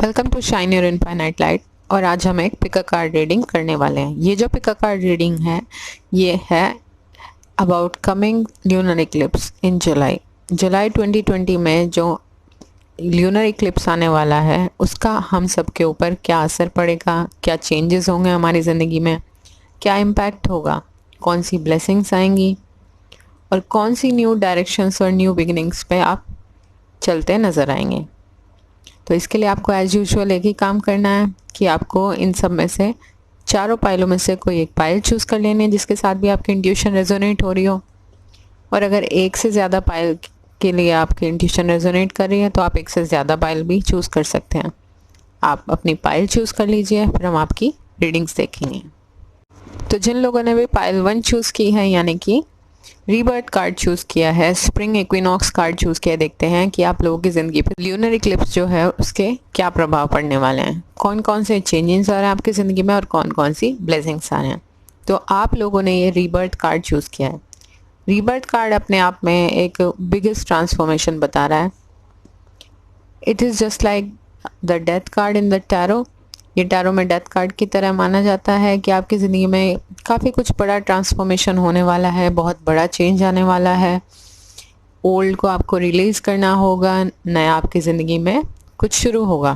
Welcome to shine your infinite light. और आज हम एक पिक अ कार्ड रीडिंग करने वाले हैं। ये जो पिक अ कार्ड रीडिंग है ये है अबाउट कमिंग ल्यूनर इक्लिप्स इन जुलाई 2020 में जो ल्यूनर इक्लिप्स आने वाला है उसका हम सब के ऊपर क्या असर पड़ेगा, क्या चेंजेस होंगे हमारी ज़िंदगी में, क्या इम्पैक्ट होगा, कौन सी ब्लेसिंग्स आएंगी और कौन सी न्यू डायरेक्शंस और न्यू बिगिनिंग्स पे आप चलते नज़र आएंगे। तो इसके लिए आपको एज यूजुअल एक ही काम करना है कि आपको इन सब में से चारों पाइलों में से कोई एक पाइल चूज़ कर लेनी है जिसके साथ भी आपकी इंट्यूशन रेजोनेट हो रही हो। और अगर एक से ज़्यादा पाइल के लिए आपकी इंट्यूशन रेजोनेट कर रही है तो आप एक से ज़्यादा पाइल भी चूज़ कर सकते हैं। आप अपनी पाइल चूज़ कर लीजिए, फिर हम आपकी रीडिंग्स देखेंगे। तो जिन लोगों ने भी पाइल 1 चूज़ की है यानी कि रीबर्थ कार्ड चूज़ किया है, स्प्रिंग इक्विनॉक्स कार्ड चूज़ किया, देखते हैं कि आप लोगों की ज़िंदगी पर ल्यूनर इक्लिप्स जो है उसके क्या प्रभाव पड़ने वाले हैं, कौन कौन से चेंजेस आ रहे हैं आपकी ज़िंदगी में और कौन कौन सी ब्लेसिंग्स आ रहे हैं। तो आप लोगों ने ये रीबर्थ कार्ड चूज़ किया है। रीबर्थ कार्ड अपने आप में एक बिगेस्ट ट्रांसफॉर्मेशन बता रहा है। It is just like the death card in the tarot. ये टैरो में डेथ कार्ड की तरह माना जाता है कि आपकी ज़िंदगी में काफ़ी कुछ बड़ा ट्रांसफॉर्मेशन होने वाला है, बहुत बड़ा चेंज आने वाला है। ओल्ड को आपको रिलीज़ करना होगा, नया आपकी ज़िंदगी में कुछ शुरू होगा,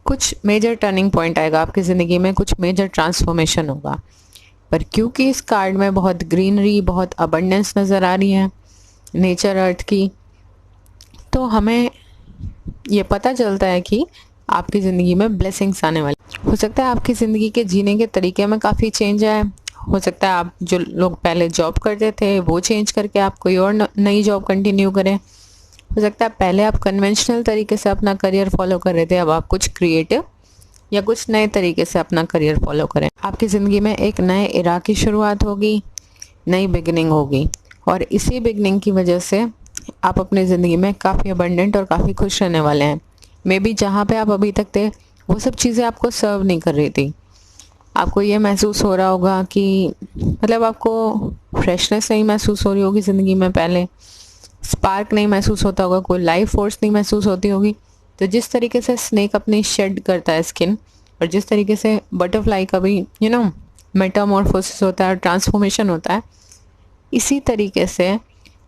कुछ मेजर टर्निंग पॉइंट आएगा आपकी ज़िंदगी में, कुछ मेजर ट्रांसफॉर्मेशन होगा। पर क्योंकि इस कार्ड में बहुत ग्रीनरी, बहुत अबंडेंस नज़र आ रही है नेचर अर्थ की, तो हमें ये पता चलता है कि आपकी ज़िंदगी में ब्लेसिंग्स आने वाली। हो सकता है आपकी ज़िंदगी के जीने के तरीके में काफ़ी चेंज आए। हो सकता है आप जो लोग पहले जॉब करते थे वो चेंज करके आप कोई और नई जॉब कंटिन्यू करें। हो सकता है पहले आप कन्वेंशनल तरीके से अपना करियर फॉलो कर रहे थे, अब आप कुछ क्रिएटिव या कुछ नए तरीके से अपना करियर फॉलो करें। आपकी ज़िंदगी में एक नए इरा की शुरुआत होगी, नई बिगिनिंग होगी और इसी बिगिनिंग की वजह से आप अपनी ज़िंदगी में काफ़ी अबंडेंट और काफ़ी खुश रहने वाले हैं। मे बी जहाँ पे आप अभी तक थे वो सब चीज़ें आपको सर्व नहीं कर रही थी। आपको ये महसूस हो रहा होगा कि मतलब आपको फ्रेशनेस नहीं महसूस हो रही होगी ज़िंदगी में, पहले स्पार्क नहीं महसूस होता होगा, कोई लाइफ फोर्स नहीं महसूस होती होगी। तो जिस तरीके से स्नेक अपनी शेड करता है स्किन और जिस तरीके से बटरफ्लाई का भी मेटामॉर्फोसिस होता है और ट्रांसफॉर्मेशन होता है, इसी तरीके से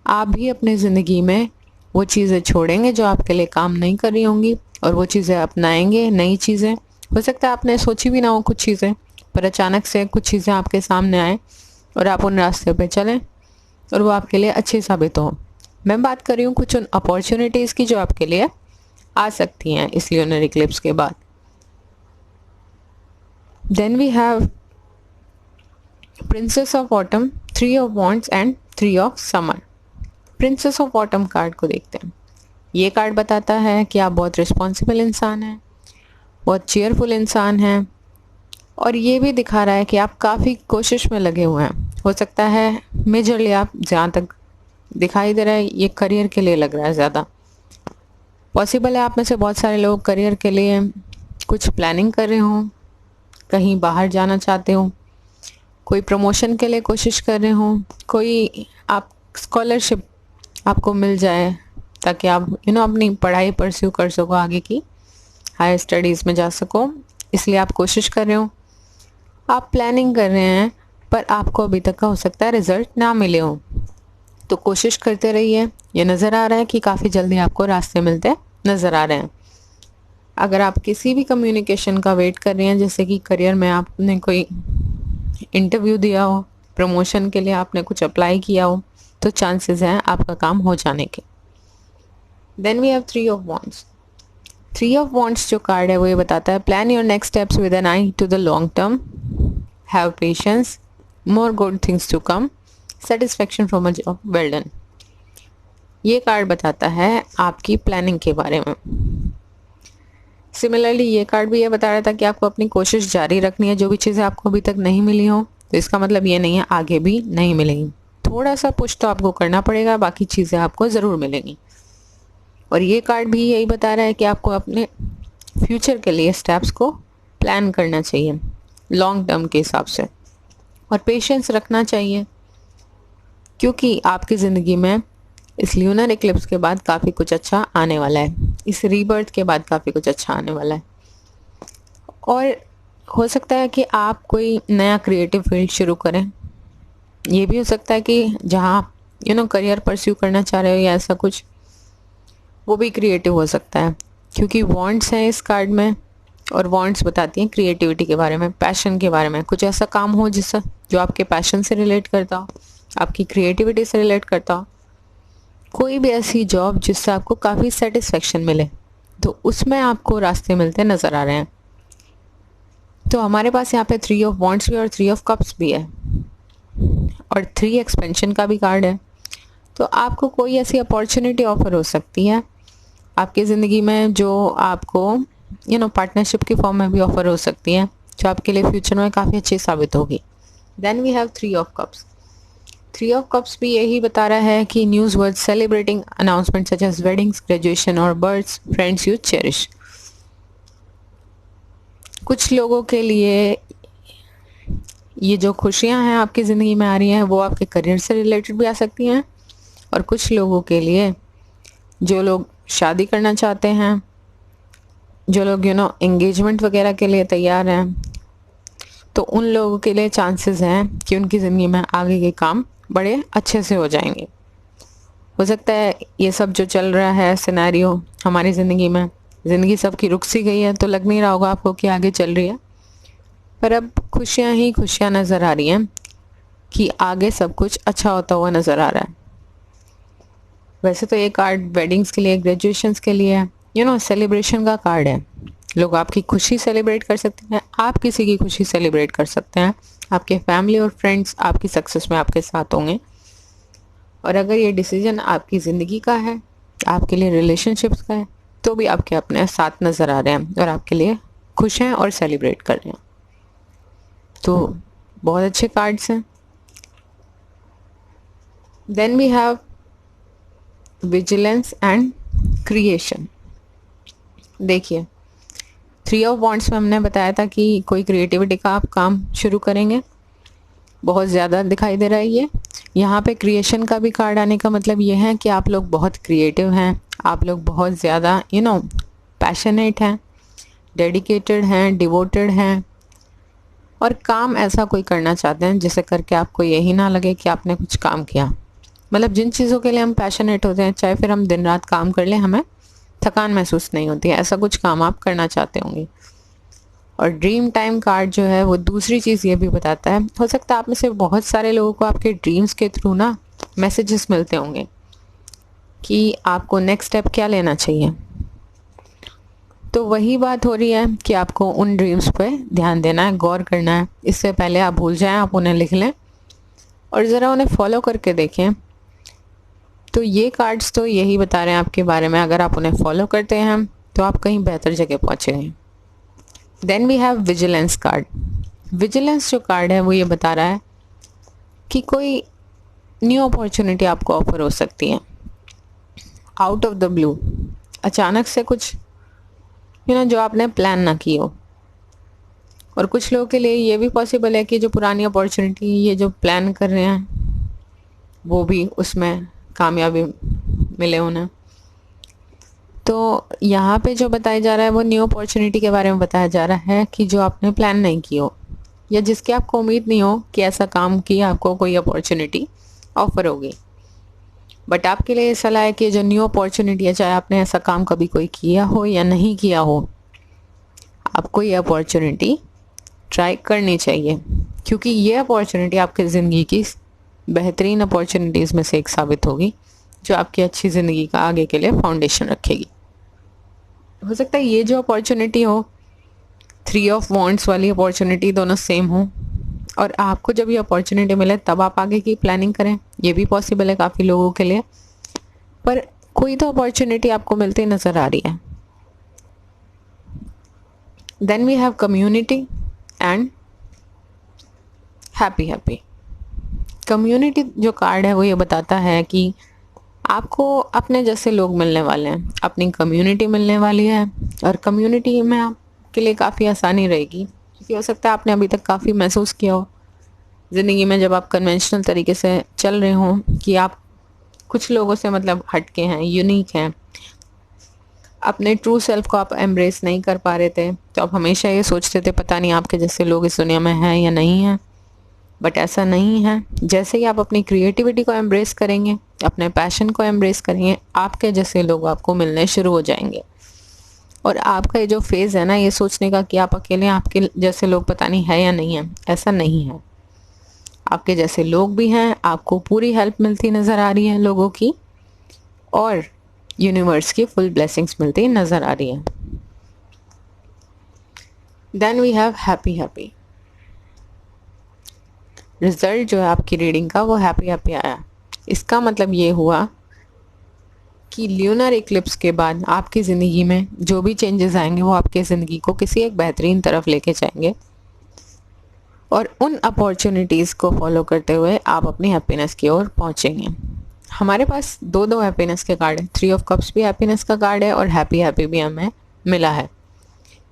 आप भी अपनी ज़िंदगी में वो चीज़ें छोड़ेंगे जो आपके लिए काम नहीं कर रही होंगी और वो चीज़ें अपनाएंगे, नई चीज़ें। हो सकता है आपने सोची भी ना हो कुछ चीज़ें, पर अचानक से कुछ चीज़ें आपके सामने आए और आप उन रास्ते पे चलें और वो आपके लिए अच्छी साबित हो। मैं बात कर रही हूँ कुछ उन अपॉर्चुनिटीज़ की जो आपके लिए आ सकती हैं इस ल्यूनर इक्लिप्स के बाद। Then we have princess of autumn, 3 of wands and 3 of summer. Princess of autumn card को देखते हैं। ये कार्ड बताता है कि आप बहुत रिस्पॉन्सिबल इंसान हैं, बहुत चेयरफुल इंसान हैं और ये भी दिखा रहा है कि आप काफ़ी कोशिश में लगे हुए हैं। हो सकता है मेजरली आप जहाँ तक दिखाई दे रहा है ये करियर के लिए लग रहा है ज़्यादा। पॉसिबल है आप में से बहुत सारे लोग करियर के लिए कुछ प्लानिंग कर रहे हों, कहीं बाहर जाना चाहते हो, कोई प्रमोशन के लिए कोशिश कर रहे हों, कोई आप स्कॉलरशिप आपको मिल जाए ताकि आप अपनी पढ़ाई परस्यू कर सको, आगे की हायर स्टडीज़ में जा सको, इसलिए आप कोशिश कर रहे हो, आप प्लानिंग कर रहे हैं, पर आपको अभी तक का हो सकता है रिज़ल्ट ना मिले हो। तो कोशिश करते रहिए। ये नज़र आ रहा है कि काफ़ी जल्दी आपको रास्ते मिलते नज़र आ रहे हैं। अगर आप किसी भी कम्युनिकेशन का वेट कर रहे हैं, जैसे कि करियर में आपने कोई इंटरव्यू दिया हो, प्रमोशन के लिए आपने कुछ अप्लाई किया हो, तो चांसेस हैं आपका काम हो जाने के। Then we have 3 of wands. 3 of wands जो कार्ड है वो ये बताता है plan your next steps with an eye to the long term, have patience, more good things to come, satisfaction from a job well done. ये card बताता है आपकी प्लानिंग के बारे में। सिमिलरली ये कार्ड भी ये बता रहा था कि आपको अपनी कोशिश जारी रखनी है। जो भी चीज़ें आपको अभी तक नहीं मिली हो तो इसका मतलब ये नहीं है आगे भी नहीं मिलेंगी। थोड़ा सा पुश तो आपको करना पड़ेगा, बाकी चीज़ें आपको ज़रूर मिलेंगी। और ये कार्ड भी यही बता रहा है कि आपको अपने फ्यूचर के लिए स्टेप्स को प्लान करना चाहिए लॉन्ग टर्म के हिसाब से और पेशेंस रखना चाहिए, क्योंकि आपकी ज़िंदगी में इस ल्यूनर इक्लिप्स के बाद काफ़ी कुछ अच्छा आने वाला है। इस रीबर्थ के बाद काफ़ी कुछ अच्छा आने वाला है। और हो सकता है कि आप कोई नया क्रिएटिव फील्ड शुरू करें। ये भी हो सकता है कि जहाँ करियर परस्यू करना चाह रहे हो या ऐसा कुछ, वो भी क्रिएटिव हो सकता है, क्योंकि वॉन्ट्स हैं इस कार्ड में। और वॉन्ट्स बताती हैं क्रिएटिविटी के बारे में, पैशन के बारे में। कुछ ऐसा काम हो जिससे जो आपके पैशन से रिलेट करता हो, आपकी क्रिएटिविटी से रिलेट करता हो। कोई भी ऐसी जॉब जिससे आपको काफ़ी सेटिस्फेक्शन मिले, तो उसमें आपको रास्ते मिलते नज़र आ रहे हैं। तो हमारे पास यहाँ पे 3 ऑफ वॉन्ट्स भी और 3 ऑफ कप्स भी है, और 3 एक्सपेंशन का भी कार्ड है। तो आपको कोई ऐसी अपॉर्चुनिटी ऑफर हो सकती है आपकी ज़िंदगी में, जो आपको पार्टनरशिप की फॉर्म में भी ऑफर हो सकती है, जो आपके लिए फ्यूचर में काफ़ी अच्छी साबित होगी। Then we have 3 of cups. 3 of cups भी यही बता रहा है कि news word celebrating announcement such as weddings, graduation और बर्थ्स, फ्रेंड्स यू चेरिश। कुछ लोगों के लिए ये जो खुशियां हैं आपकी ज़िंदगी में आ रही हैं, वो आपके करियर से रिलेटेड भी आ सकती हैं। और कुछ लोगों के लिए, जो लोग शादी करना चाहते हैं, जो लोग एंगेजमेंट वगैरह के लिए तैयार हैं, तो उन लोगों के लिए चांसेस हैं कि उनकी ज़िंदगी में आगे के काम बड़े अच्छे से हो जाएंगे। हो सकता है ये सब जो चल रहा है सिनेरियो हमारी ज़िंदगी में, ज़िंदगी सबकी रुक सी गई है, तो लग नहीं रहा होगा आपको कि आगे चल रही है, पर अब खुशियाँ ही खुशियाँ नज़र आ रही हैं कि आगे सब कुछ अच्छा होता हुआ नज़र आ रहा है। वैसे तो ये कार्ड वेडिंग्स के लिए, ग्रेजुएशंस के लिए, सेलिब्रेशन का कार्ड है। लोग आपकी खुशी सेलिब्रेट कर सकते हैं, आप किसी की खुशी सेलिब्रेट कर सकते हैं। आपके फैमिली और फ्रेंड्स आपकी सक्सेस में आपके साथ होंगे। और अगर ये डिसीजन आपकी ज़िंदगी का है, आपके लिए रिलेशनशिप्स का है, तो भी आपके अपने साथ नज़र आ रहे हैं और आपके लिए खुश हैं और सेलिब्रेट कर रहे हैं। तो बहुत अच्छे कार्ड्स हैं। Then we have vigilance and creation. देखिए, 3 ऑफ वॉन्ट्स में हमने बताया था कि कोई क्रिएटिविटी का आप काम शुरू करेंगे, बहुत ज़्यादा दिखाई दे रहा है ये। यहाँ पे क्रिएशन का भी कार्ड आने का मतलब ये है कि आप लोग बहुत क्रिएटिव हैं, आप लोग बहुत ज़्यादा पैशनेट हैं, डेडिकेटेड हैं, डिवोटेड हैं, और काम ऐसा कोई करना चाहते हैं जिसे करके आपको यही ना लगे कि आपने कुछ काम किया। मतलब जिन चीज़ों के लिए हम पैशनेट होते हैं, चाहे फिर हम दिन रात काम कर लें, हमें थकान महसूस नहीं होती है, ऐसा कुछ काम आप करना चाहते होंगे। और ड्रीम टाइम कार्ड जो है वो दूसरी चीज़ ये भी बताता है, हो सकता है आप में से बहुत सारे लोगों को आपके ड्रीम्स के थ्रू ना मैसेजेस मिलते होंगे कि आपको नेक्स्ट स्टेप क्या लेना चाहिए। तो वही बात हो रही है कि आपको उन ड्रीम्स पे ध्यान देना है, गौर करना है। इससे पहले आप भूल जाएं, आप उन्हें लिख लें और ज़रा उन्हें फॉलो करके देखें। तो ये कार्ड्स तो यही बता रहे हैं आपके बारे में, अगर आप उन्हें फॉलो करते हैं तो आप कहीं बेहतर जगह पहुँचेंगे। Then we have vigilance card. Vigilance जो कार्ड है वो ये बता रहा है कि कोई न्यू अपॉर्चुनिटी आपको ऑफर हो सकती है आउट ऑफ द ब्लू, अचानक से कुछ जो आपने प्लान ना की हो। और कुछ लोगों के लिए ये भी पॉसिबल है कि जो पुरानी अपॉर्चुनिटी ये जो प्लान कर रहे हैं वो भी उसमें कामयाबी मिले उन्हें। तो यहाँ पे जो बताया जा रहा है वो न्यू अपॉर्चुनिटी के बारे में बताया जा रहा है कि जो आपने प्लान नहीं की हो, या जिसकी आपको उम्मीद नहीं हो कि ऐसा काम किया आपको कोई अपॉर्चुनिटी ऑफर होगी। बट आपके लिए सलाह है कि जो न्यू अपॉर्चुनिटी है, चाहे आपने ऐसा काम कभी कोई किया हो या नहीं किया हो, आपको ये अपॉर्चुनिटी ट्राई करनी चाहिए, क्योंकि ये अपॉर्चुनिटी आपकी ज़िंदगी की बेहतरीन अपॉर्चुनिटीज़ में से एक साबित होगी, जो आपकी अच्छी ज़िंदगी का आगे के लिए फाउंडेशन रखेगी। हो सकता है ये जो अपॉर्चुनिटी हो, 3 ऑफ वॉन्ट्स वाली अपॉर्चुनिटी, दोनों सेम हो, और आपको जब ये अपॉर्चुनिटी मिले तब आप आगे की प्लानिंग करें। ये भी पॉसिबल है काफ़ी लोगों के लिए, पर कोई तो अपॉर्चुनिटी आपको मिलती नज़र आ रही है। Then we have community and happy. Community जो कार्ड है वो ये बताता है कि आपको अपने जैसे लोग मिलने वाले हैं, अपनी कम्युनिटी मिलने वाली है, और कम्युनिटी में आपके लिए काफ़ी आसानी रहेगी, क्योंकि हो सकता है आपने अभी तक काफ़ी महसूस किया हो ज़िंदगी में, जब आप कन्वेंशनल तरीके से चल रहे हों, कि आप कुछ लोगों से मतलब हटके हैं, यूनिक हैं, अपने ट्रू सेल्फ को आप एम्ब्रेस नहीं कर पा रहे थे, तो आप हमेशा ये सोचते थे पता नहीं आपके जैसे लोग इस दुनिया में हैं या नहीं हैं, बट ऐसा नहीं है। जैसे ही आप अपनी क्रिएटिविटी को एम्ब्रेस करेंगे, अपने पैशन को एम्ब्रेस करेंगे, आपके जैसे लोग आपको मिलने शुरू हो जाएंगे। और आपका ये जो फेज़ है ना, ये सोचने का कि आप अकेले हैं, आपके जैसे लोग पता नहीं है या नहीं है, ऐसा नहीं है। आपके जैसे लोग भी हैं, आपको पूरी हेल्प मिलती नज़र आ रही है लोगों की, और यूनिवर्स की फुल ब्लेसिंग्स मिलती नज़र आ रही है। Then we have happy happy. Result जो है आपकी रीडिंग का वो हैप्पी हैप्पी आया। इसका मतलब ये हुआ कि ल्यूनर इक्लिप्स के बाद आपकी ज़िंदगी में जो भी चेंजेस आएंगे वो आपकी ज़िंदगी को किसी एक बेहतरीन तरफ लेके जाएंगे, और उन अपॉर्चुनिटीज़ को फॉलो करते हुए आप अपनी हैप्पीनेस की ओर पहुंचेंगे। हमारे पास दो दो हैप्पीनेस के कार्ड है। 3 ऑफ कप्स भी हैप्पीनेस का कार्ड है और हैप्पी हैप्पी भी हमें मिला है।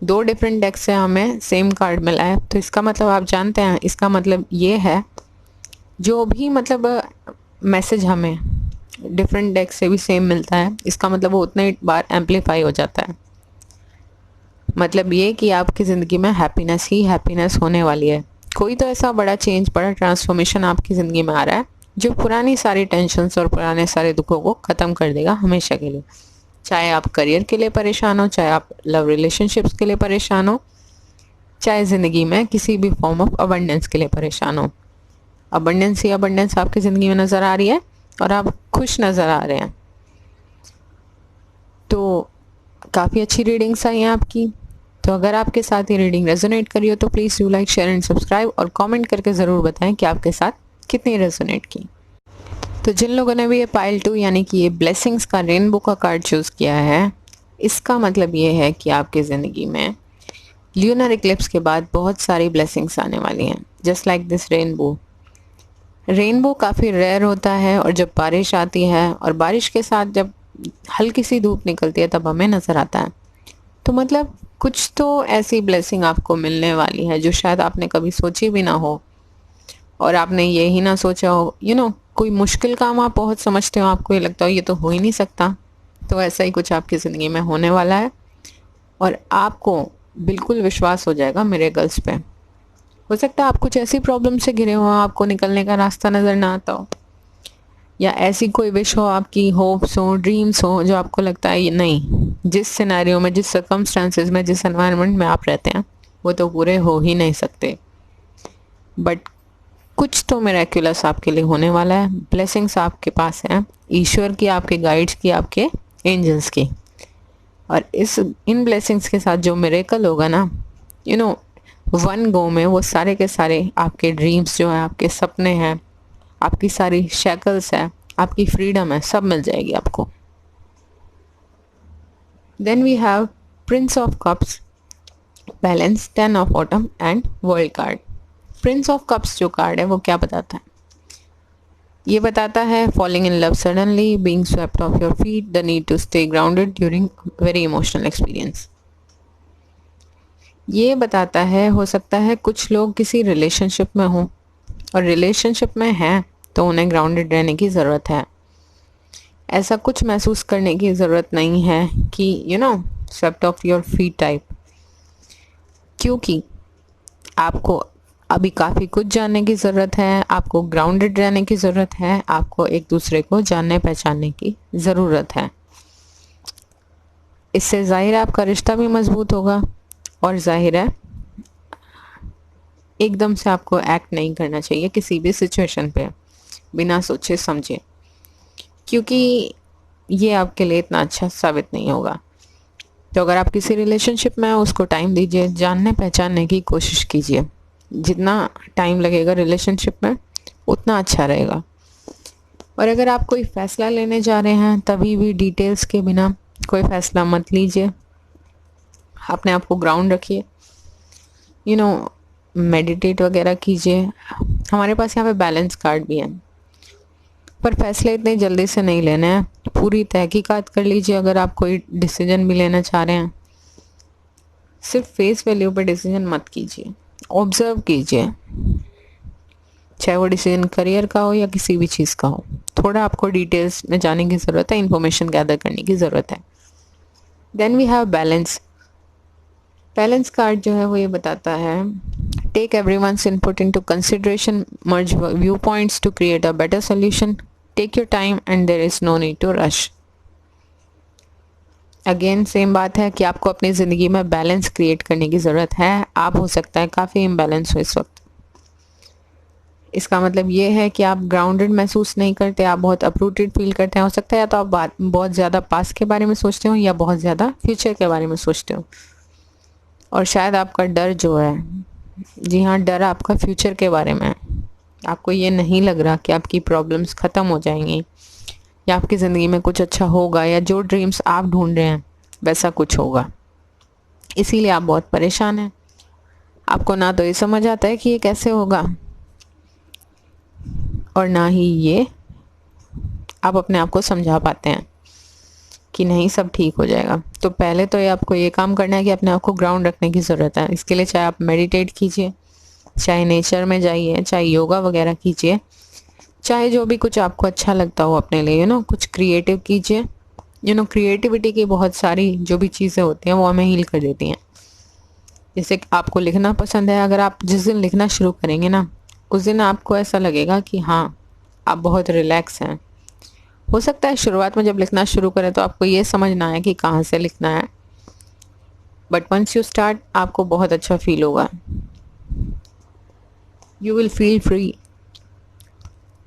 दो डिफरेंट डेक से हमें सेम कार्ड मिला है, तो इसका मतलब आप जानते हैं, इसका मतलब ये है जो भी मतलब मैसेज हमें डिफरेंट डेक से भी सेम मिलता है, इसका मतलब वो उतने बार एम्पलीफाई हो जाता है। मतलब ये कि आपकी ज़िंदगी में हैप्पीनेस ही हैप्पीनेस होने वाली है। कोई तो ऐसा बड़ा चेंज, बड़ा ट्रांसफॉर्मेशन आपकी ज़िंदगी में आ रहा है जो पुरानी सारी टेंशन्स और पुराने सारे दुखों को ख़त्म कर देगा हमेशा के लिए। चाहे आप करियर के लिए परेशान हो, चाहे आप लव रिलेशनशिप्स के लिए परेशान हो, चाहे ज़िंदगी में किसी भी फॉर्म ऑफ अबंडेंस के लिए परेशान हो। अबंडेंस ही अबंडेंस आपकी ज़िंदगी में नज़र आ रही है और आप खुश नज़र आ रहे हैं। तो काफ़ी अच्छी रीडिंग्स आई हैं आपकी। तो अगर आपके साथ ये रीडिंग रेजोनेट करी हो तो please do like, share and subscribe, और कमेंट करके ज़रूर बताएं कि आपके साथ कितनी रेजोनेट की। तो जिन लोगों ने भी ये पाइल 2 यानी कि ये ब्लेसिंग्स का रेनबो का कार्ड चूज़ किया है, इसका मतलब ये है कि आपकी ज़िंदगी में ल्यूनर इक्लिप्स के बाद बहुत सारी ब्लेसिंग्स आने वाली हैं, just like this rainbow. Rainbow काफ़ी रेयर होता है, और जब बारिश आती है और बारिश के साथ जब हल्की सी धूप निकलती है तब हमें नज़र आता है। तो मतलब कुछ तो ऐसी ब्लेसिंग आपको मिलने वाली है जो शायद आपने कभी सोची भी ना हो, और आपने ये ही ना सोचा हो। कोई मुश्किल काम आप बहुत समझते हो, आपको ये लगता हो ये तो हो ही नहीं सकता, तो ऐसा ही कुछ आपकी ज़िंदगी में होने वाला है, और आपको बिल्कुल विश्वास हो जाएगा मिरेकल्स पे। हो सकता है आप कुछ ऐसी प्रॉब्लम से घिरे हो, आपको निकलने का रास्ता नज़र ना आता हो, या ऐसी कोई विश हो, आपकी होप्स हो, ड्रीम्स हो, जो आपको लगता है ये नहीं, जिस सिनेरियो में, जिस सर्कमस्टांसेस में, जिस एनवायरनमेंट में आप रहते हैं वो तो पूरे हो ही नहीं सकते। बट कुछ तो मिरेकुलस आपके लिए होने वाला है। ब्लेसिंग्स आपके पास हैं, ईश्वर की, आपके गाइड्स की, आपके एंजल्स की, और इन ब्लेसिंग्स के साथ जो मिरेकल होगा ना, वन गो में वो सारे के सारे आपके ड्रीम्स जो है, आपके सपने हैं, आपकी सारी शैकल्स है, आपकी फ्रीडम है, सब मिल जाएगी आपको। Then we have prince of cups, balance, 10 of autumn and world card. Prince of cups जो कार्ड है वो क्या बताता है? ये बताता है falling in love suddenly, being swept off your feet, the need to stay grounded during very emotional experience. ये बताता है, हो सकता है कुछ लोग किसी रिलेशनशिप में हों, और रिलेशनशिप में हैं तो उन्हें ग्राउंडेड रहने की ज़रूरत है। ऐसा कुछ महसूस करने की ज़रूरत नहीं है कि swept off your feet type, क्योंकि आपको अभी काफ़ी कुछ जानने की ज़रूरत है, आपको ग्राउंडेड रहने की ज़रूरत है, आपको एक दूसरे को जानने पहचानने की ज़रूरत है। इससे ज़ाहिर है आपका रिश्ता भी मजबूत होगा, और ज़ाहिर है एकदम से आपको एक्ट नहीं करना चाहिए किसी भी सिचुएशन पे बिना सोचे समझे, क्योंकि ये आपके लिए इतना अच्छा साबित नहीं होगा। तो अगर आप किसी रिलेशनशिप में हो, उसको टाइम दीजिए, जानने पहचानने की कोशिश कीजिए। जितना टाइम लगेगा रिलेशनशिप में उतना अच्छा रहेगा। और अगर आप कोई फ़ैसला लेने जा रहे हैं, तभी भी डिटेल्स के बिना कोई फ़ैसला मत लीजिए। अपने आप को ग्राउंड रखिए, मेडिटेट वगैरह कीजिए। हमारे पास यहाँ पे बैलेंस कार्ड भी है, पर फैसले इतनी जल्दी से नहीं लेने हैं। पूरी तहकीकात कर लीजिए अगर आप कोई डिसीजन भी लेना चाह रहे हैं। सिर्फ फेस वैल्यू पर डिसीजन मत कीजिए, ऑब्जर्व कीजिए, चाहे वो डिसीजन करियर का हो या किसी भी चीज़ का हो। थोड़ा आपको डिटेल्स में जाने की ज़रूरत है, इन्फॉर्मेशन गैदर करने की ज़रूरत है। Then we have balance. Balance card जो है वो ये बताता है take everyone's input into consideration, merge view points to create a better solution, take your time and there is no need to rush. Again same बात है कि आपको अपनी ज़िंदगी में बैलेंस क्रिएट करने की ज़रूरत है। आप हो सकता है काफ़ी इम्बैलेंस हो इस वक्त। इसका मतलब ये है कि आप ग्राउंडेड महसूस नहीं करते, आप बहुत अपरूटेड फील करते हैं। हो सकता है या तो आप बहुत ज़्यादा पास्ट के बारे में सोचते हो या बहुत ज़्यादा फ्यूचर के बारे में सोचते हो। और शायद आपका डर जो है, जी हाँ, डर आपका फ्यूचर के बारे में है। आपको ये नहीं लग रहा कि आपकी प्रॉब्लम्स ख़त्म हो जाएंगी या आपकी ज़िंदगी में कुछ अच्छा होगा या जो ड्रीम्स आप ढूंढ रहे हैं वैसा कुछ होगा। इसीलिए आप बहुत परेशान हैं। आपको ना तो ये समझ आता है कि ये कैसे होगा और ना ही ये आप अपने आप को समझा पाते हैं कि नहीं सब ठीक हो जाएगा। तो पहले तो ये आपको ये काम करना है कि अपने आप को ग्राउंड रखने की ज़रूरत है। इसके लिए चाहे आप मेडिटेट कीजिए, चाहे नेचर में जाइए, चाहे योगा वगैरह कीजिए, चाहे जो भी कुछ आपको अच्छा लगता हो अपने लिए, कुछ क्रिएटिव कीजिए। क्रिएटिविटी की बहुत सारी जो भी चीज़ें होती हैं वो हमें हील कर देती हैं। जैसे कि आपको लिखना पसंद है, अगर आप जिस दिन लिखना शुरू करेंगे ना, उस दिन आपको ऐसा लगेगा कि हाँ आप बहुत रिलैक्स हैं। हो सकता है शुरुआत में जब लिखना शुरू करें तो आपको ये समझ ना आए कि कहाँ से लिखना है, बट वंस यू स्टार्ट आपको बहुत अच्छा फील होगा। You will feel free.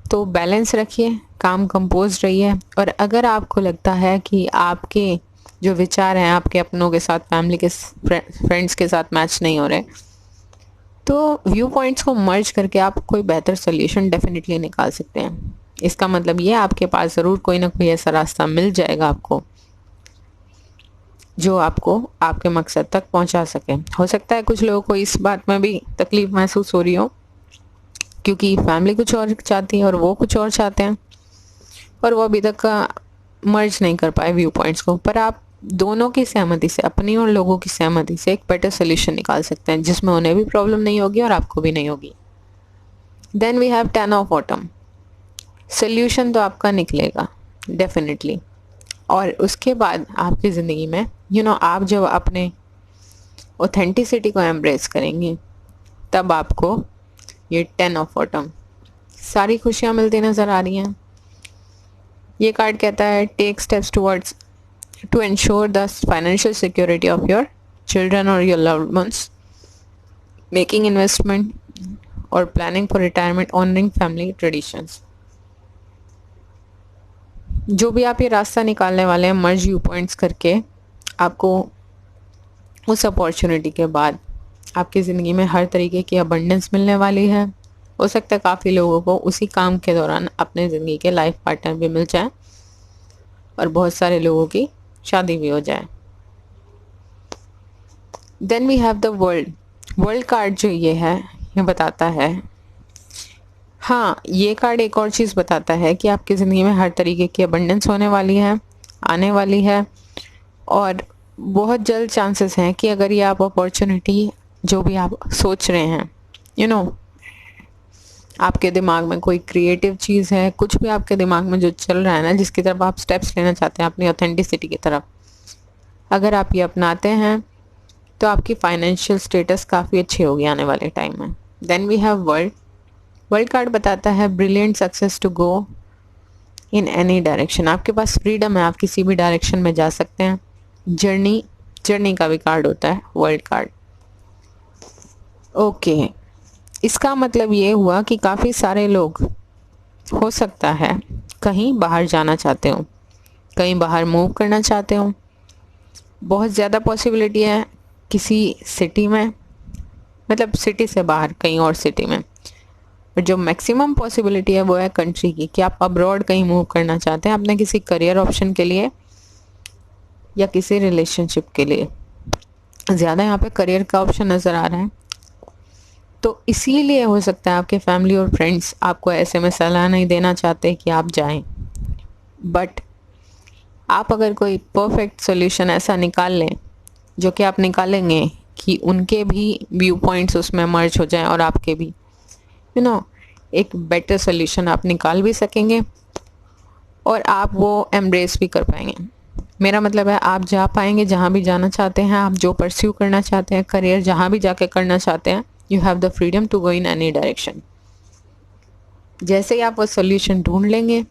तो बैलेंस रखिए, काम कंपोज रहिए। और अगर आपको लगता है कि आपके जो विचार हैं आपके अपनों के साथ, फैमिली के फ्रेंड्स के साथ मैच नहीं हो रहे, तो व्यू पॉइंट्स को मर्ज करके आप कोई बेहतर सोल्यूशन डेफिनेटली निकाल सकते हैं। इसका मतलब ये आपके पास ज़रूर कोई ना कोई ऐसा रास्ता मिल जाएगा आपको जो आपको आपके मकसद तक पहुंचा सके। हो सकता है कुछ लोगों को इस बात में भी तकलीफ महसूस हो रही हो क्योंकि फैमिली कुछ और चाहती है और वो कुछ और चाहते हैं और वो अभी तक मर्ज नहीं कर पाए व्यू पॉइंट्स को। पर आप दोनों की सहमति से, अपनी और लोगों की सहमति से एक बेटर सोल्यूशन निकाल सकते हैं जिसमें उन्हें भी प्रॉब्लम नहीं होगी और आपको भी नहीं होगी। Then we have 10 of autumn. Solution तो आपका निकलेगा डेफिनेटली। और उसके बाद आपकी ज़िंदगी में आप जब अपने ऑथेंटिसिटी को एम्ब्रेस करेंगे तब आपको ये 10 ऑफ ऑटम सारी खुशियाँ मिलती नज़र आ रही हैं। ये कार्ड कहता है take steps towards to ensure the financial security of your children और your loved ones, making investment और planning for retirement, honouring family traditions. जो भी आप ये रास्ता निकालने वाले हैं मर्ज व्यू पॉइंट्स करके, आपको उस अपॉर्चुनिटी के बाद आपकी ज़िंदगी में हर तरीके की अबंडेंस मिलने वाली है। हो सकता है काफ़ी लोगों को उसी काम के दौरान अपने ज़िंदगी के लाइफ पार्टनर भी मिल जाए और बहुत सारे लोगों की शादी भी हो जाए। Then we have the world. World card जो ये है ये बताता है, हाँ ये कार्ड एक और चीज़ बताता है कि आपकी ज़िंदगी में हर तरीके की अबंडेंस होने वाली है, आने वाली है। और बहुत जल्द चांसेस हैं कि अगर ये आप अपॉर्चुनिटी जो भी आप सोच रहे हैं, आपके दिमाग में कोई क्रिएटिव चीज़ है, कुछ भी आपके दिमाग में जो चल रहा है ना, जिसकी तरफ आप स्टेप्स लेना चाहते हैं अपनी ऑथेंटिसिटी की तरफ, अगर आप ये अपनाते हैं तो आपकी फाइनेंशियल स्टेटस काफ़ी अच्छी होगी आने वाले टाइम में। Then we have world. World card बताता है brilliant success to go in any direction. आपके पास फ्रीडम है, आप किसी भी डायरेक्शन में जा सकते हैं। जर्नी का भी कार्ड होता है वर्ल्ड कार्ड। ओके, इसका मतलब ये हुआ कि काफ़ी सारे लोग हो सकता है कहीं बाहर जाना चाहते हो, कहीं बाहर मूव करना चाहते हो। बहुत ज़्यादा पॉसिबिलिटी है किसी सिटी में, मतलब सिटी से बाहर कहीं और सिटी में। और जो मैक्सिमम पॉसिबिलिटी है वो है कंट्री की, कि आप अब्रॉड कहीं मूव करना चाहते हैं अपने किसी करियर ऑप्शन के लिए या किसी रिलेशनशिप के लिए। ज़्यादा यहाँ पे करियर का ऑप्शन नज़र आ रहा है, तो इसीलिए हो सकता है आपके फैमिली और फ्रेंड्स आपको ऐसे में सलाह नहीं देना चाहते कि आप जाएं। बट आप अगर कोई परफेक्ट सोल्यूशन ऐसा निकाल लें, जो कि आप निकालेंगे कि उनके भी व्यू पॉइंट्स उसमें मर्ज हो जाएं और आपके भी, एक बेटर सोल्यूशन आप निकाल भी सकेंगे और आप वो एम्ब्रेस भी कर पाएंगे। मेरा मतलब है आप जा पाएंगे जहाँ भी जाना चाहते हैं, आप जो परस्यू करना चाहते हैं, करियर जहाँ भी जाके करना चाहते हैं, you have the freedom to go in any direction. जैसे ही आप वो सोल्यूशन ढूंढ लेंगे,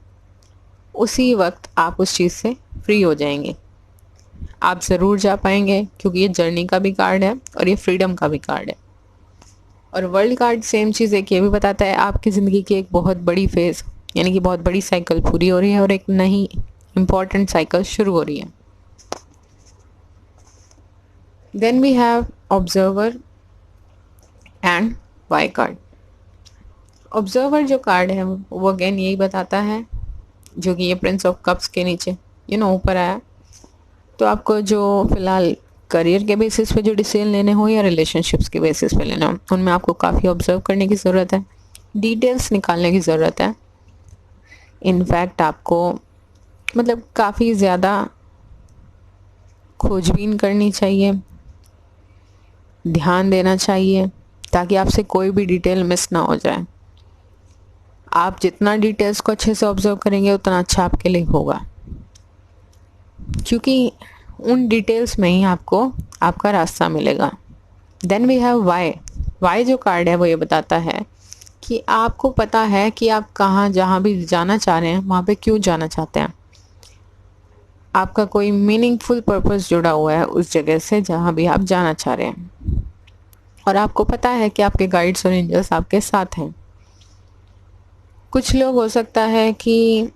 उसी वक्त आप उस चीज़ से फ्री हो जाएंगे। आप ज़रूर जा पाएंगे, क्योंकि ये जर्नी का भी कार्ड है और ये फ्रीडम का भी कार्ड है। और वर्ल्ड कार्ड सेम चीज़ एक ये भी बताता है, आपकी ज़िंदगी की एक बहुत बड़ी फेज़, यानी कि बहुत बड़ी साइकिल पूरी हो रही है और एक नई इम्पॉर्टेंट साइकिल शुरू हो रही है। Then we have observer and why card. Observer जो कार्ड है वो अगेन यही बताता है, जो कि ये प्रिंस ऑफ कप्स के नीचे ऊपर आया, तो आपको जो फिलहाल करियर के बेसिस पे जो डिसीजन लेने हो या रिलेशनशिप्स के बेसिस पे लेना हो, उनमें आपको काफ़ी ऑब्जर्व करने की ज़रूरत है, डिटेल्स निकालने की ज़रूरत है। इनफैक्ट आपको मतलब काफ़ी ज़्यादा खोजबीन करनी चाहिए, ध्यान देना चाहिए, ताकि आपसे कोई भी डिटेल मिस ना हो जाए। आप जितना डिटेल्स को अच्छे से ऑब्जर्व करेंगे उतना अच्छा आपके लिए होगा, क्योंकि उन डिटेल्स में ही आपको आपका रास्ता मिलेगा। Then we have why. Why जो कार्ड है वो ये बताता है कि आपको पता है कि आप कहाँ जहाँ भी जाना चाह रहे हैं वहाँ पे क्यों जाना चाहते हैं। आपका कोई मीनिंगफुल पर्पस जुड़ा हुआ है उस जगह से जहाँ भी आप जाना चाह रहे हैं, और आपको पता है कि आपके गाइड्स और एंजल्स आपके साथ हैं। कुछ लोग हो सकता है कि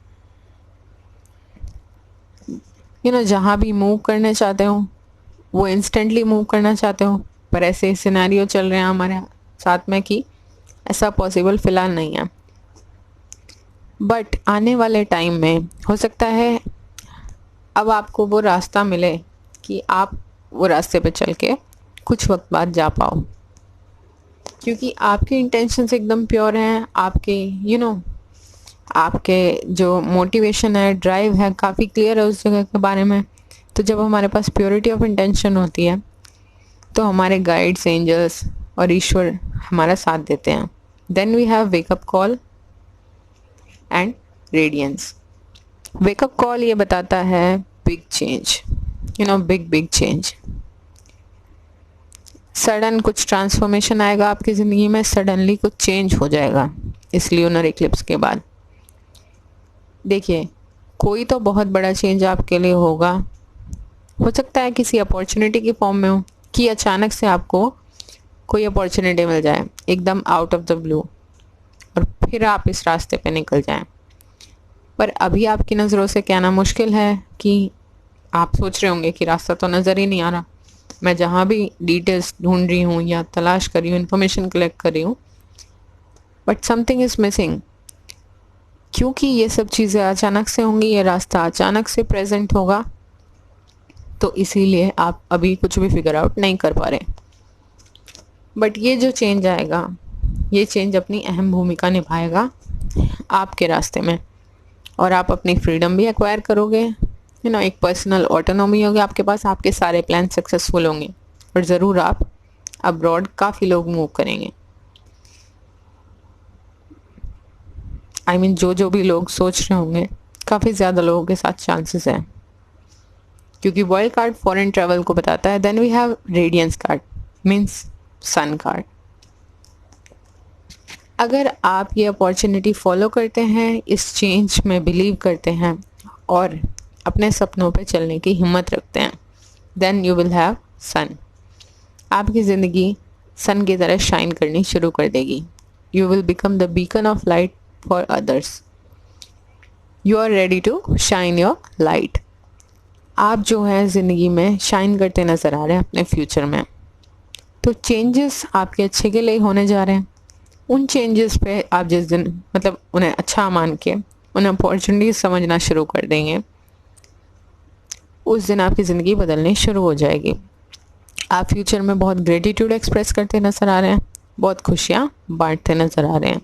जहाँ भी मूव करने चाहते हो वो इंस्टेंटली मूव करना चाहते हो, पर ऐसे सिनेरियो चल रहे हैं हमारे साथ में कि ऐसा पॉसिबल फ़िलहाल नहीं है। बट आने वाले टाइम में हो सकता है अब आपको वो रास्ता मिले कि आप वो रास्ते पे चल के कुछ वक्त बाद जा पाओ, क्योंकि आपके इंटेंशंस एकदम प्योर हैं, आपके आपके जो मोटिवेशन है, ड्राइव है, काफ़ी क्लियर है उस जगह के बारे में। तो जब हमारे पास प्योरिटी ऑफ इंटेंशन होती है तो हमारे गाइड्स, एंजल्स और ईश्वर हमारा साथ देते हैं। Then we have wake up call and radiance. Wake up call ये बताता है big change, big change. Sudden कुछ ट्रांसफॉर्मेशन आएगा आपकी ज़िंदगी में, सडनली कुछ चेंज हो जाएगा इस ल्यूनर इक्लिप्स के बाद। देखिए, कोई तो बहुत बड़ा चेंज आपके लिए होगा, हो सकता है किसी अपॉर्चुनिटी की फॉर्म में हो, कि अचानक से आपको कोई अपॉर्चुनिटी मिल जाए एकदम आउट ऑफ द ब्लू और फिर आप इस रास्ते पे निकल जाएं। पर अभी आपकी नज़रों से कहना मुश्किल है कि आप सोच रहे होंगे कि रास्ता तो नज़र ही नहीं आ रहा, मैं जहाँ भी डिटेल्स ढूंढ रही हूँ या तलाश कर रही हूँ, इन्फॉर्मेशन कलेक्ट कर रही हूँ, बट समथिंग इज़ मिसिंग। क्योंकि ये सब चीज़ें अचानक से होंगी, ये रास्ता अचानक से प्रेजेंट होगा, तो इसीलिए आप अभी कुछ भी फिगर आउट नहीं कर पा रहे। बट ये जो चेंज आएगा, ये चेंज अपनी अहम भूमिका निभाएगा आपके रास्ते में, और आप अपनी फ्रीडम भी एक्वायर करोगे, एक पर्सनल ऑटोनॉमी होगी आपके पास, आपके सारे प्लान सक्सेसफुल होंगे, और ज़रूर आप अब्रॉड काफ़ी लोग मूव करेंगे। जो भी लोग सोच रहे होंगे, काफ़ी ज़्यादा लोगों के साथ चांसेस हैं, क्योंकि वर्ल्ड कार्ड फॉरेन ट्रैवल को बताता है। Then we have radiance card, means sun card. अगर आप ये अपॉर्चुनिटी फॉलो करते हैं, इस चेंज में बिलीव करते हैं और अपने सपनों पे चलने की हिम्मत रखते हैं, देन यू विल हैव सन। आपकी ज़िंदगी सन की तरह शाइन करनी शुरू कर देगी। You will become the beacon of light for others. You are ready to shine your light. आप जो है ज़िंदगी में शाइन करते नज़र आ रहे हैं अपने फ्यूचर में, तो चेंजेस आपके अच्छे के लिए होने जा रहे हैं। उन चेंजेस पे आप जिस दिन उन्हें अच्छा मान के उन्हें अपॉर्चुनिटी समझना शुरू कर देंगे, उस दिन आपकी ज़िंदगी बदलनी शुरू हो जाएगी। आप फ्यूचर में बहुत ग्रेटिट्यूड एक्सप्रेस करते नज़र आ रहे हैं, बहुत खुशियाँ बांटते नज़र आ रहे हैं,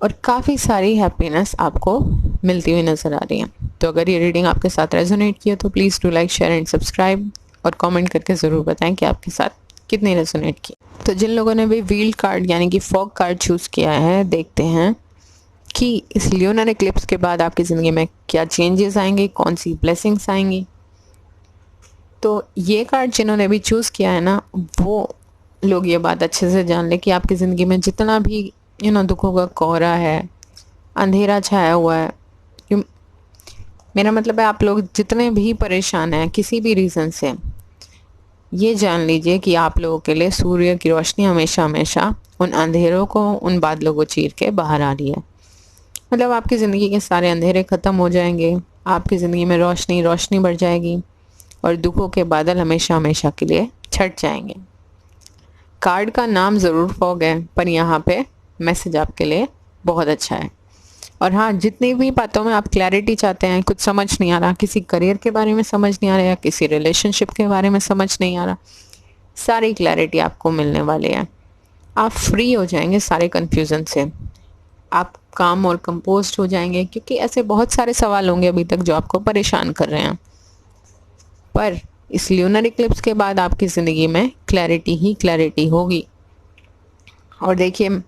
और काफ़ी सारी हैप्पीनेस आपको मिलती हुई नज़र आ रही है। तो अगर ये रीडिंग आपके साथ रेजोनेट किया तो please do like, share and subscribe, और कमेंट करके ज़रूर बताएं कि आपके साथ कितनी रेजोनेट की। तो जिन लोगों ने भी व्हील कार्ड यानी कि फॉग कार्ड चूज़ किया है, देखते हैं कि इस ल्यूनर इक्लिप्स के बाद आपकी ज़िंदगी में क्या चेंजेस आएंगे, कौन सी ब्लेसिंग्स आएंगी। तो ये कार्ड जिन्होंने भी चूज़ किया है ना, वो लोग ये बात अच्छे से जान ले कि आपकी ज़िंदगी में जितना भी दुखों का कोहरा है, अंधेरा छाया हुआ है, मेरा मतलब है आप लोग जितने भी परेशान हैं किसी भी रीज़न से, ये जान लीजिए कि आप लोगों के लिए सूर्य की रोशनी हमेशा हमेशा उन अंधेरों को, उन बादलों को चीर के बाहर आ रही है। मतलब आपकी ज़िंदगी के सारे अंधेरे ख़त्म हो जाएंगे, आपकी ज़िंदगी में रोशनी रोशनी बढ़ जाएगी और दुखों के बादल हमेशा हमेशा के लिए छट जाएंगे। कार्ड का नाम ज़रूर फॉग है, पर यहाँ पे मैसेज आपके लिए बहुत अच्छा है। और हाँ, जितनी भी बातों में आप क्लैरिटी चाहते हैं, कुछ समझ नहीं आ रहा, किसी करियर के बारे में समझ नहीं आ रहा, या किसी रिलेशनशिप के बारे में समझ नहीं आ रहा, सारी क्लैरिटी आपको मिलने वाली है। आप फ्री हो जाएंगे सारे कन्फ्यूज़न से, आप काम और कंपोस्ट हो जाएंगे, क्योंकि ऐसे बहुत सारे सवाल होंगे अभी तक जो आपको परेशान कर रहे हैं। पर इस ल्यूनर इक्लिप्स के बाद आपकी ज़िंदगी में क्लैरिटी ही क्लैरिटी होगी। और देखिए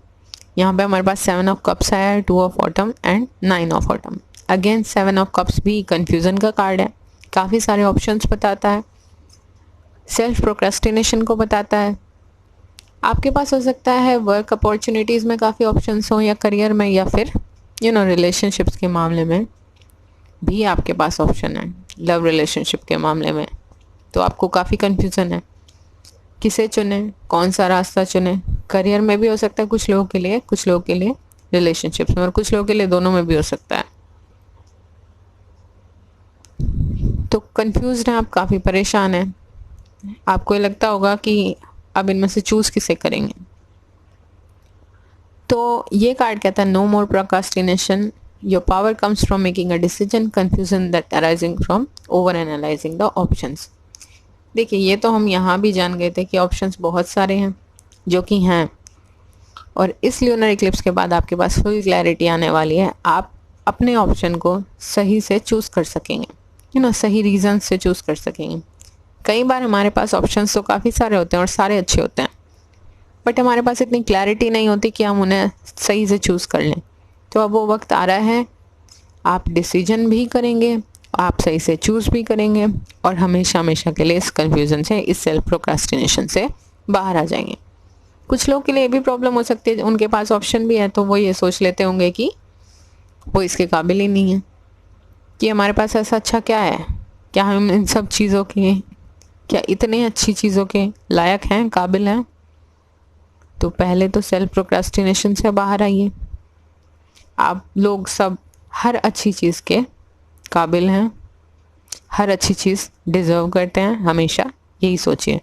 यहाँ पे हमारे पास 7 ऑफ कप्स आया है, 2 of autumn and 9 of autumn. Again 7 of cups भी कन्फ्यूज़न का कार्ड है, काफ़ी सारे ऑप्शंस बताता है, सेल्फ प्रोक्रेस्टिनेशन को बताता है। आपके पास हो सकता है वर्क अपॉर्चुनिटीज़ में काफ़ी ऑप्शंस हों, या करियर में, या फिर रिलेशनशिप्स के मामले में भी आपके पास ऑप्शन है। लव रिलेशनशिप के मामले में तो आपको काफ़ी कन्फ्यूज़न है, किसे चुने, कौन सा रास्ता चुने। करियर में भी हो सकता है कुछ लोगों के लिए, कुछ लोगों के लिए रिलेशनशिप्स में, और कुछ लोगों के लिए दोनों में भी हो सकता है। तो कंफ्यूज्ड हैं आप, काफ़ी परेशान हैं, आपको लगता होगा कि अब इनमें से चूज़ किसे करेंगे। तो ये कार्ड कहता है no more procrastination, your power comes from making a decision, confusion that arising from over analysing the options. देखिए ये तो हम यहाँ भी जान गए थे कि ऑप्शंस बहुत सारे हैं, जो कि हैं, और इस ल्यूनर इक्लिप्स के बाद आपके पास फुल क्लैरिटी आने वाली है। आप अपने ऑप्शन को सही से चूज़ कर सकेंगे, सही रीज़न से चूज़ कर सकेंगे। कई बार हमारे पास ऑप्शंस तो काफ़ी सारे होते हैं और सारे अच्छे होते हैं, बट हमारे पास इतनी क्लैरिटी नहीं होती कि हम उन्हें सही से चूज़ कर लें। तो अब वो वक्त आ रहा है, आप डिसीजन भी करेंगे, आप सही से चूज़ भी करेंगे, और हमेशा हमेशा के लिए इस कन्फ्यूज़न से, इस सेल्फ प्रोक्रास्टिनेशन से बाहर आ जाएंगे। कुछ लोग के लिए भी प्रॉब्लम हो सकती है, उनके पास ऑप्शन भी है तो वो ये सोच लेते होंगे कि वो इसके काबिल ही नहीं है, कि हमारे पास ऐसा अच्छा क्या है, क्या हम इन सब चीज़ों के, क्या इतने अच्छी चीज़ों के लायक हैं, काबिल हैं। तो पहले तो सेल्फ प्रोक्रास्टिनेशन से बाहर आइए। आप लोग सब हर अच्छी चीज़ के काबिल हैं, हर अच्छी चीज़ डिज़र्व करते हैं, हमेशा यही सोचिए,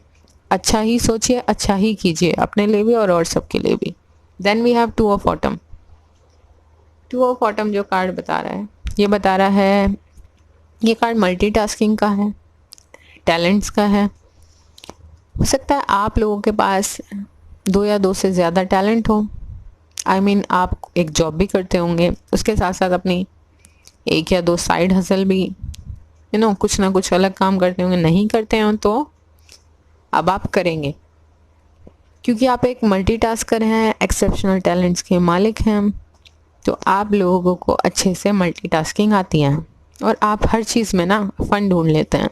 अच्छा ही सोचिए, अच्छा ही कीजिए, अपने लिए भी और सबके लिए भी। Then we have 2 of autumn. 2 of autumn जो कार्ड बता रहा है, ये बता रहा है, ये कार्ड मल्टीटास्किंग का है, टैलेंट्स का है। हो सकता है आप लोगों के पास 2 या 2 से ज़्यादा टैलेंट हो। आई मीन आप एक जॉब भी करते होंगे, उसके साथ साथ अपनी 1 या 2 साइड हसल भी, कुछ ना कुछ अलग काम करते होंगे। नहीं करते हो तो अब आप करेंगे, क्योंकि आप एक मल्टीटास्कर हैं, एक्सेप्शनल टैलेंट्स के मालिक हैं। तो आप लोगों को अच्छे से मल्टीटास्किंग आती है, और आप हर चीज़ में ना फ़न ढूंढ लेते हैं,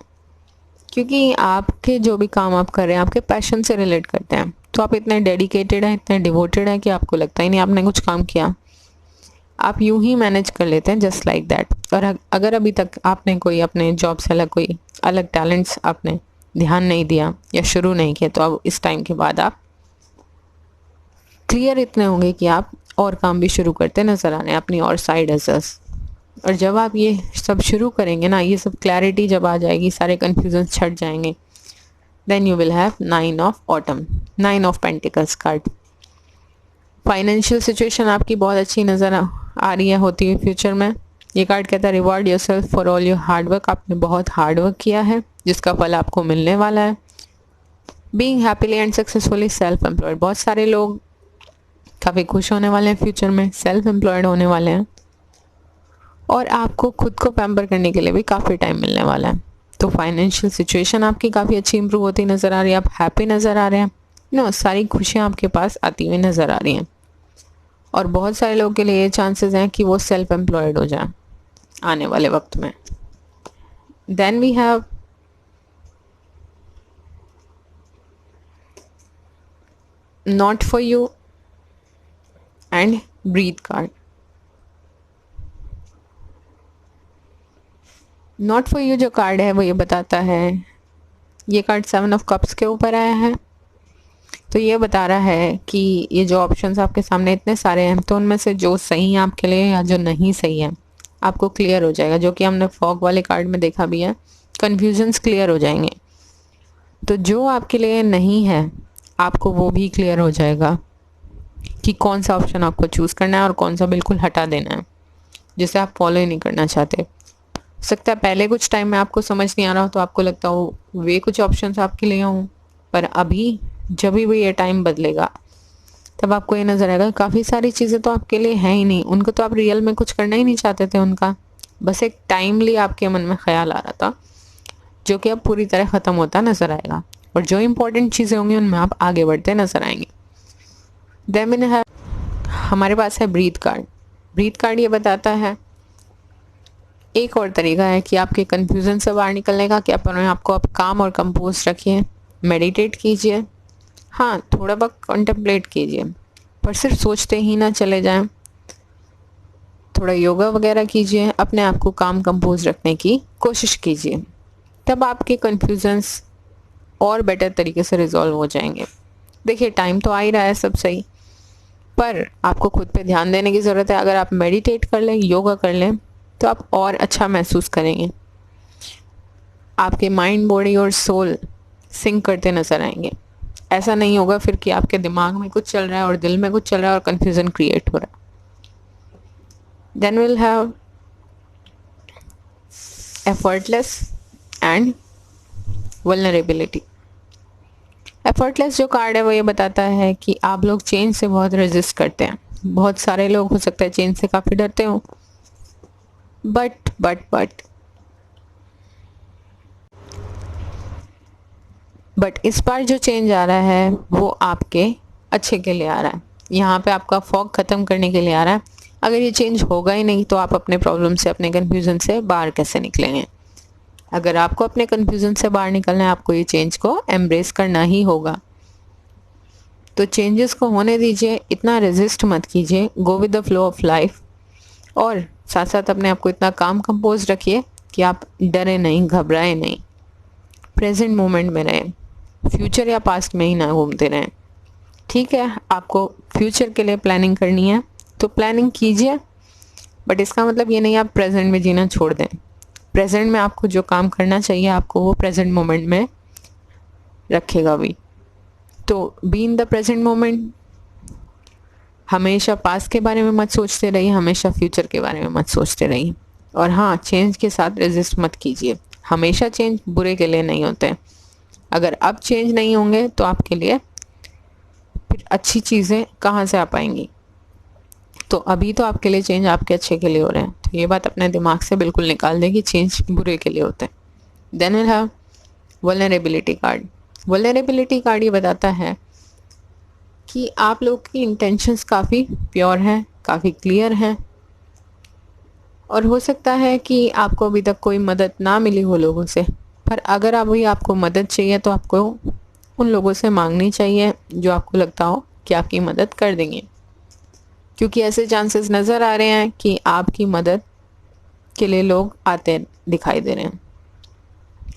क्योंकि आपके जो भी काम आप कर रहे हैं आपके पैशन से रिलेट करते हैं। तो आप इतने डेडिकेटेड हैं, इतने डिवोटेड हैं कि आपको लगता ही नहीं आपने कुछ काम किया, आप यूं ही मैनेज कर लेते हैं जस्ट लाइक दैट। और अगर अभी तक आपने कोई अपने जॉब से अलग कोई अलग टैलेंट्स आपने ध्यान नहीं दिया या शुरू नहीं किया, तो अब इस टाइम के बाद आप क्लियर इतने होंगे कि आप और काम भी शुरू करते नज़र आ रहे हैं, अपनी और साइड हसल्स। और जब आप ये सब शुरू करेंगे ना, ये सब क्लैरिटी जब आ जाएगी, सारे कन्फ्यूजन छट जाएंगे, then you will have 9 of autumn, 9 of pentacles card. Financial situation आपकी बहुत अच्छी नज़र आ रही है होती हुई फ्यूचर में। ये कार्ड कहता है reward yourself for all your hard work, आपने बहुत हार्ड वर्क किया है जिसका फल आपको मिलने वाला है। Being happily and successfully self employed, बहुत सारे लोग काफ़ी खुश होने वाले हैं फ्यूचर में, सेल्फ एम्प्लॉयड होने वाले हैं, और आपको खुद को पैम्पर करने के लिए भी काफ़ी टाइम मिलने वाला है। तो फाइनेंशियल सिचुएशन आपकी काफ़ी अच्छी इंप्रूव होती नज़र आ रही है, आप हैप्पी नज़र आ रहे हैं, सारी खुशियाँ आपके पास आती हुई नज़र आ रही हैं। और बहुत सारे लोगों के लिए ये चांसेस हैं कि वो सेल्फ एम्प्लॉयड हो जाए आने वाले वक्त में। Then we have not for you and breathe card. Not for you जो कार्ड है वो ये बताता है, ये कार्ड 7 ऑफ कप्स के ऊपर आया है, तो ये बता रहा है कि ये जो ऑप्शंस आपके सामने इतने सारे हैं, तो उनमें से जो सही है आपके लिए या जो नहीं सही है आपको क्लियर हो जाएगा, जो कि हमने फॉग वाले कार्ड में देखा भी है। कन्फ्यूजन्स क्लियर हो जाएंगे, तो जो आपके लिए नहीं है आपको वो भी क्लियर हो जाएगा कि कौन सा ऑप्शन आपको चूज़ करना है और कौन सा बिल्कुल हटा देना है, जिसे आप फॉलो ही नहीं करना चाहते। हो सकता है पहले कुछ टाइम में आपको समझ नहीं आ रहा हो, तो आपको लगता हो वे कुछ ऑप्शंस आपके लिए हों, पर अभी जब भी ये टाइम बदलेगा तब आपको ये नज़र आएगा काफ़ी सारी चीज़ें तो आपके लिए हैं ही नहीं, उनको तो आप रियल में कुछ करना ही नहीं चाहते थे, उनका बस एक टाइमली आपके मन में ख्याल आ रहा था, जो कि अब पूरी तरह ख़त्म होता नज़र आएगा, और जो इंपॉर्टेंट चीज़ें होंगी उनमें आप आगे बढ़ते नज़र आएंगे। देन है हमारे पास है ब्रीथ कार्ड। ब्रीथ कार्ड ये बताता है एक और तरीका है कि आपके कन्फ्यूज़न से बाहर निकलने का, कि अपने आपको आप काम और कंपोज रखिए, मेडिटेट कीजिए, हाँ थोड़ा बहुत कॉन्टेम्पलेट कीजिए, पर सिर्फ सोचते ही ना चले जाएं, थोड़ा योगा वगैरह कीजिए, अपने आप को काम कंपोज रखने की कोशिश कीजिए, तब आपके कन्फ्यूज़न्स और बेटर तरीके से रिजॉल्व हो जाएंगे। देखिए टाइम तो आ ही रहा है सब सही, पर आपको खुद पे ध्यान देने की ज़रूरत है। अगर आप मेडिटेट कर लें, योगा कर लें, तो आप और अच्छा महसूस करेंगे, आपके माइंड, बॉडी और सोल सिंक करते नज़र आएंगे। ऐसा नहीं होगा फिर कि आपके दिमाग में कुछ चल रहा है और दिल में कुछ चल रहा है और कन्फ्यूज़न क्रिएट हो रहा है। Then will have effortless and vulnerability. Effortless जो कार्ड है वो ये बताता है कि आप लोग चेंज से बहुत रेजिस्ट करते हैं। बहुत सारे लोग हो सकता है चेंज से काफ़ी डरते हो, बट इस बार जो चेंज आ रहा है वो आपके अच्छे के लिए आ रहा है। यहाँ पे आपका फॉग ख़त्म करने के लिए आ रहा है। अगर ये चेंज होगा ही नहीं तो आप अपने प्रॉब्लम से, अपने कन्फ्यूज़न से बाहर कैसे निकलेंगे। अगर आपको अपने कन्फ्यूज़न से बाहर निकलना है, आपको ये चेंज को एम्ब्रेस करना ही होगा। तो चेंजेस को होने दीजिए, इतना रेजिस्ट मत कीजिए, go with the flow of life, और साथ साथ अपने आप को इतना काम कंपोज रखिए कि आप डरे नहीं, घबराए नहीं, प्रेजेंट मोमेंट में रहें, फ्यूचर या पास्ट में ही ना घूमते रहें। ठीक है, आपको फ्यूचर के लिए प्लानिंग करनी है तो प्लानिंग कीजिए, बट इसका मतलब ये नहीं आप प्रेजेंट में जीना छोड़ दें। प्रेजेंट में आपको जो काम करना चाहिए आपको वो प्रेजेंट मोमेंट में रखेगा भी। तो be in the present moment, हमेशा पास्ट के बारे में मत सोचते रहिए, हमेशा फ्यूचर के बारे में मत सोचते रहिए। और हाँ, चेंज के साथ रेजिस्ट मत कीजिए। हमेशा चेंज बुरे के लिए नहीं होते। अगर अब चेंज नहीं होंगे तो आपके लिए फिर अच्छी चीज़ें कहाँ से आ पाएंगी। तो अभी तो आपके लिए चेंज आपके अच्छे के लिए हो रहे हैं, तो ये बात अपने दिमाग से बिल्कुल निकाल दें कि चेंज बुरे के लिए होते हैं। Then will have vulnerability card. Vulnerability card ये बताता है कि आप लोग की इंटेंशंस काफ़ी प्योर हैं, काफ़ी क्लियर हैं, और हो सकता है कि आपको अभी तक कोई मदद ना मिली हो लोगों से, पर अगर अभी आपको मदद चाहिए तो आपको उन लोगों से मांगनी चाहिए जो आपको लगता हो कि आपकी मदद कर देंगे, क्योंकि ऐसे चांसेस नज़र आ रहे हैं कि आपकी मदद के लिए लोग आते दिखाई दे रहे हैं।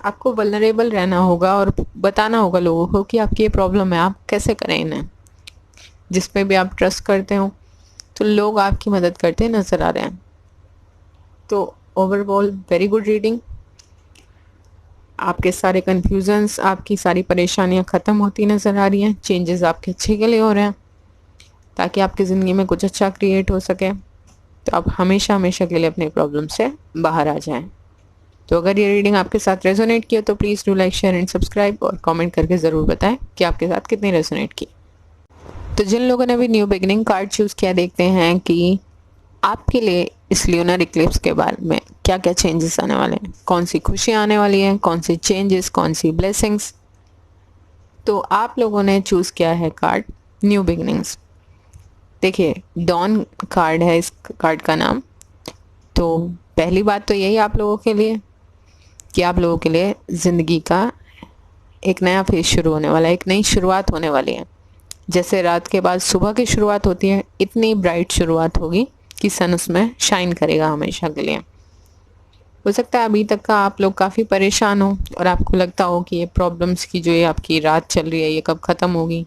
आपको वल्नरेबल रहना होगा और बताना होगा लोगों को कि आपकी ये प्रॉब्लम है, आप कैसे करें इन्हें। जिसमें भी आप ट्रस्ट करते हो तो लोग आपकी मदद करते नज़र आ रहे हैं। तो ओवरऑल वेरी गुड रीडिंग। आपके सारे कन्फ्यूजन्स, आपकी सारी परेशानियां ख़त्म होती नज़र आ रही हैं। चेंजेस आपके अच्छे के लिए हो रहे हैं ताकि आपकी ज़िंदगी में कुछ अच्छा क्रिएट हो सके, तो आप हमेशा हमेशा के लिए अपने प्रॉब्लम से बाहर आ जाएं। तो अगर ये रीडिंग आपके साथ रेजोनेट किया तो please do like, share and subscribe, और कमेंट करके ज़रूर बताएं कि आपके साथ कितनी रेजोनेट की। तो जिन लोगों ने भी न्यू बिगनिंग कार्ड चूज़ किया, देखते हैं कि आपके लिए इस ल्यूनर इक्लिप्स के बारे में क्या क्या चेंजेस आने वाले हैं, कौन सी खुशियाँ आने वाली हैं, कौन सी चेंजेस, कौन सी ब्लेसिंग्स। तो आप लोगों ने चूज़ किया है कार्ड न्यू बिगनिंग्स। देखिए डॉन कार्ड है इस कार्ड का नाम। तो पहली बात तो यही आप लोगों के लिए कि आप लोगों के लिए ज़िंदगी का एक नया फेज शुरू होने वाला है, एक नई शुरुआत होने वाली है। जैसे रात के बाद सुबह की शुरुआत होती है, इतनी ब्राइट शुरुआत होगी कि सन उसमें शाइन करेगा हमेशा के लिए। हो सकता है अभी तक का आप लोग काफ़ी परेशान हो और आपको लगता हो कि ये प्रॉब्लम्स की जो ये आपकी रात चल रही है ये कब ख़त्म होगी,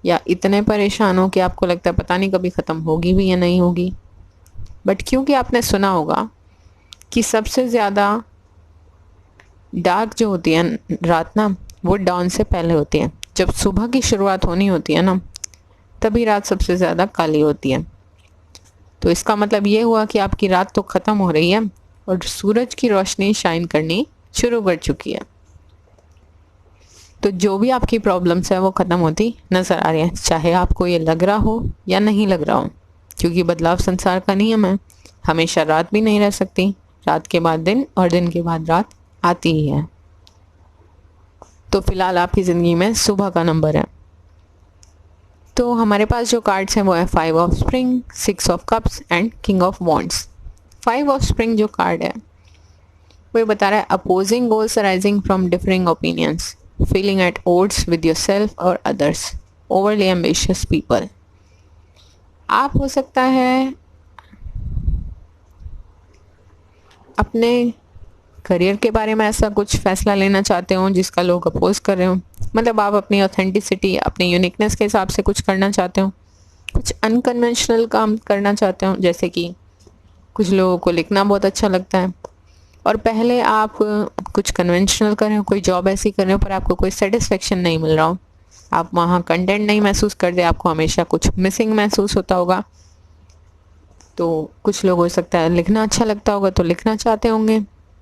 या इतने परेशान हो कि आपको लगता है पता नहीं कभी ख़त्म होगी भी या नहीं होगी। बट क्योंकि आपने सुना होगा कि सबसे ज़्यादा डार्क जो होती है रात ना, वो डॉन से पहले होती है। जब सुबह की शुरुआत होनी होती है ना, तभी रात सबसे ज़्यादा काली होती है। तो इसका मतलब ये हुआ कि आपकी रात तो ख़त्म हो रही है और सूरज की रोशनी शाइन करनी शुरू कर चुकी है। तो जो भी आपकी प्रॉब्लम्स है वो ख़त्म होती नज़र आ रही है, चाहे आपको ये लग रहा हो या नहीं लग रहा हो, क्योंकि बदलाव संसार का नियम है। हमेशा रात भी नहीं रह सकती, रात के बाद दिन और दिन के बाद रात आती ही है। तो फिलहाल आपकी ज़िंदगी में सुबह का नंबर है। तो हमारे पास जो कार्ड्स हैं वो है 5 of spring, 6 of cups and king of wands. 5 of spring जो कार्ड है वो ये बता रहा है opposing goals arising from differing opinions, feeling at odds with your self और अदर्स, ओवरली एम्बिशियस पीपल। आप हो सकता है अपने करियर के बारे में ऐसा कुछ फैसला लेना चाहते हो जिसका लोग अपोज कर रहे हो। मतलब आप अपनी ऑथेंटिसिटी, अपनी यूनिकनेस के हिसाब से कुछ करना चाहते हो, कुछ अनकन्वेंशनल काम करना चाहते हो। जैसे कि कुछ लोगों को लिखना बहुत अच्छा लगता है और पहले आप कुछ कन्वेंशनल कर रहे हो, कोई जॉब ऐसी कर रहे हो पर आपको कोई सेटिस्फेक्शन नहीं मिल रहा हो, आप वहाँ कंटेंट नहीं महसूस करते, आपको हमेशा कुछ मिसिंग महसूस होता होगा। तो कुछ लोग हो सकता है लिखना अच्छा लगता होगा तो लिखना चाहते होंगे,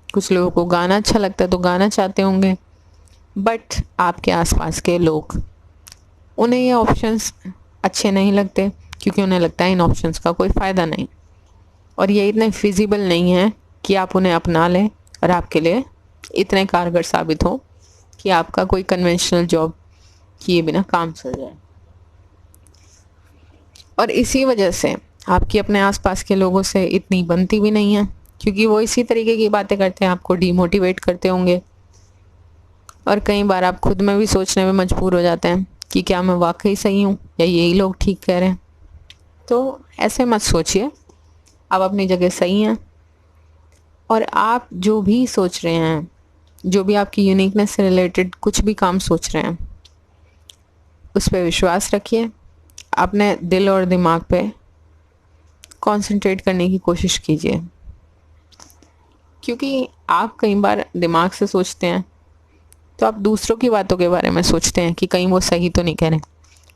कुछ लोगों को गाना अच्छा लगता है तो गाना चाहते होंगे। बट आपके आसपास के लोग, उन्हें ये ऑप्शंस अच्छे नहीं लगते क्योंकि उन्हें लगता है इन ऑप्शंस का कोई फ़ायदा नहीं और ये इतने फिजिबल नहीं है कि आप उन्हें अपना लें और आपके लिए इतने कारगर साबित हो कि आपका कोई कन्वेंशनल जॉब किए बिना काम चल जाए। और इसी वजह से आपकी अपने आसपास के लोगों से इतनी बनती भी नहीं है क्योंकि वो इसी तरीके की बातें करते हैं, आपको डीमोटिवेट करते होंगे। और कई बार आप खुद में भी सोचने में मजबूर हो जाते हैं कि क्या मैं वाकई सही हूँ या यही लोग ठीक कह रहे हैं। तो ऐसे मत सोचिए, आप अपनी जगह सही हैं और आप जो भी सोच रहे हैं, जो भी आपकी यूनिकनेस से रिलेटेड कुछ भी काम सोच रहे हैं, उस पर विश्वास रखिए। अपने दिल और दिमाग पे कंसंट्रेट करने की कोशिश कीजिए, क्योंकि आप कई बार दिमाग से सोचते हैं तो आप दूसरों की बातों के बारे में सोचते हैं कि कहीं वो सही तो नहीं कह रहे,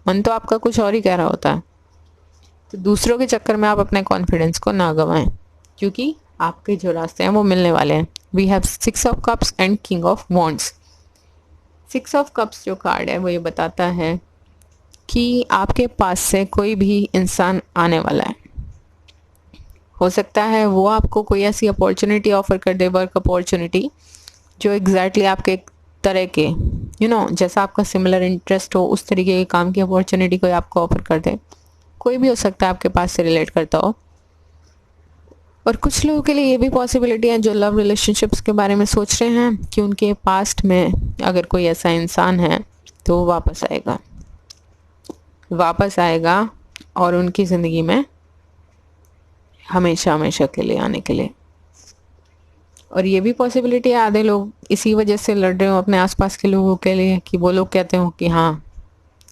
मन तो आपका कुछ और ही कह रहा होता है। तो दूसरों के चक्कर में आप अपने कॉन्फिडेंस को ना गंवाएं, क्योंकि आपके जो रास्ते हैं वो मिलने वाले हैं। We have 6 of cups and king of wands. 6 of cups जो कार्ड है वो ये बताता है कि आपके पास से कोई भी इंसान आने वाला है। हो सकता है वो आपको कोई ऐसी अपॉर्चुनिटी ऑफर कर दे, वर्क अपॉर्चुनिटी जो एग्जैक्टली आपके तरह के जैसा आपका सिमिलर इंटरेस्ट हो उस तरीके के काम की अपॉर्चुनिटी कोई आपको ऑफर कर दे। कोई भी हो सकता है आपके पास से रिलेट करता हो। और कुछ लोगों के लिए ये भी पॉसिबिलिटी है जो लव रिलेशनशिप्स के बारे में सोच रहे हैं कि उनके पास्ट में अगर कोई ऐसा इंसान है तो वो वापस आएगा और उनकी ज़िंदगी में हमेशा हमेशा के लिए आने के लिए। और ये भी पॉसिबिलिटी है आधे लोग इसी वजह से लड़ रहे हो अपने आसपास के लोगों के लिए कि वो लोग कहते हो कि हाँ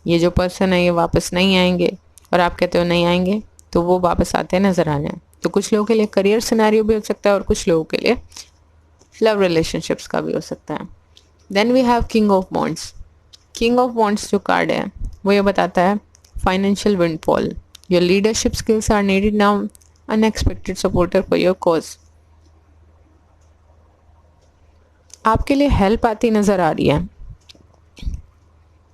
ये जो पर्सन है ये वापस नहीं आएंगे, और आप कहते हो नहीं आएंगे तो वो वापस आते नज़र आ जाए। तो कुछ लोगों के लिए करियर सिनेरियो भी हो सकता है और कुछ लोगों के लिए लव रिलेशनशिप्स का भी हो सकता है। Then we have king of wands. King of wands जो कार्ड है वो ये बताता है financial windfall, your leadership skills are needed now, unexpected supporter for your cause. आपके लिए हेल्प आती नज़र आ रही है,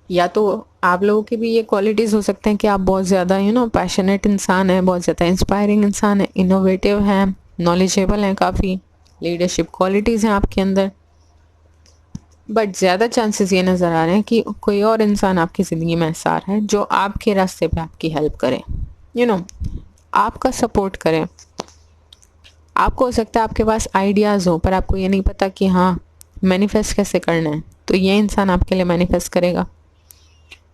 या तो आप लोगों की भी ये क्वालिटीज़ हो सकते हैं कि आप बहुत ज़्यादा पैशनेट इंसान है, बहुत ज़्यादा इंस्पायरिंग इंसान है, इनोवेटिव हैं, नॉलेजेबल हैं, काफ़ी लीडरशिप क्वालिटीज़ हैं आपके अंदर। बट ज़्यादा चांसेस ये नज़र आ रहे हैं कि कोई और इंसान आपकी ज़िंदगी में ऐसा आ रहा है जो आपके रास्ते पे आपकी हेल्प करे, यू नो, आपका सपोर्ट करे। आपको हो सकता है आपके पास आइडियाज़ हो, पर आपको ये नहीं पता कि हाँ मैनिफेस्ट कैसे करना है, तो ये इंसान आपके लिए मैनिफेस्ट करेगा।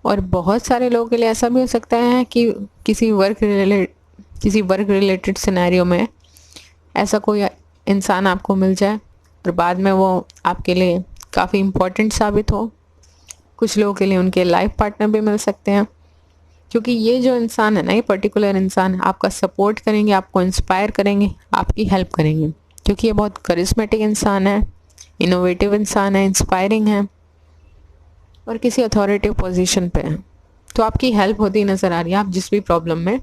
और बहुत सारे लोगों के लिए ऐसा भी हो सकता है कि किसी वर्क रिलेटेड सिनेरियो में ऐसा कोई इंसान आपको मिल जाए और बाद में वो आपके लिए काफ़ी इम्पोर्टेंट साबित हो। कुछ लोगों के लिए उनके लाइफ पार्टनर भी मिल सकते हैं, क्योंकि ये जो इंसान है ना, ये पर्टिकुलर इंसान आपका सपोर्ट करेंगे, आपको इंस्पायर करेंगे, आपकी हेल्प करेंगे, क्योंकि ये बहुत करिश्मेटिक इंसान है, इनोवेटिव इंसान है, इंस्पायरिंग है और किसी अथॉरिटिव पोजीशन पे है। तो आपकी हेल्प होती नज़र आ रही है। आप जिस भी प्रॉब्लम में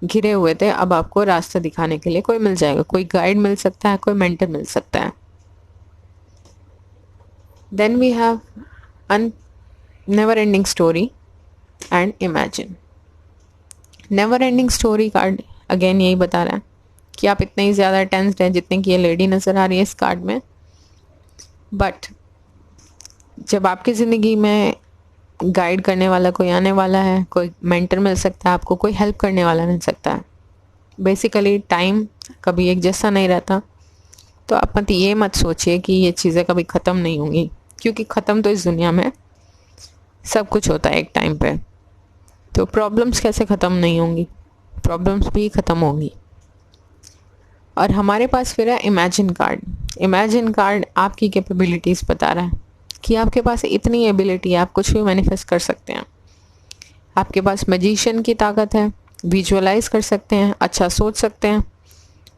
घिरे हुए थे, अब आपको रास्ता दिखाने के लिए कोई मिल जाएगा, कोई गाइड मिल सकता है, कोई मेंटर मिल सकता है। Then we have never ending story and imagine. Never ending story card again यही बता रहा है कि आप इतने ही ज़्यादा टेंस्ड हैं जितने की ये लेडी नज़र आ रही है इस कार्ड में। बट जब आपकी ज़िंदगी में गाइड करने वाला कोई आने वाला है, कोई मेंटर मिल सकता है आपको, कोई हेल्प करने वाला मिल सकता है। बेसिकली टाइम कभी एक जैसा नहीं रहता, तो आप ये मत सोचिए कि ये चीज़ें कभी ख़त्म नहीं होंगी, क्योंकि ख़त्म तो इस दुनिया में सब कुछ होता है एक टाइम पे। तो प्रॉब्लम्स कैसे ख़त्म नहीं होंगी, प्रॉब्लम्स भी ख़त्म होंगी। और हमारे पास फिर है इमेजिन कार्ड। इमेजिन कार्ड आपकी कैपेबिलिटीज़ बता रहा है कि आपके पास इतनी एबिलिटी है, आप कुछ भी मैनिफेस्ट कर सकते हैं। आपके पास मैजिशियन की ताकत है, विजुअलाइज कर सकते हैं, अच्छा सोच सकते हैं।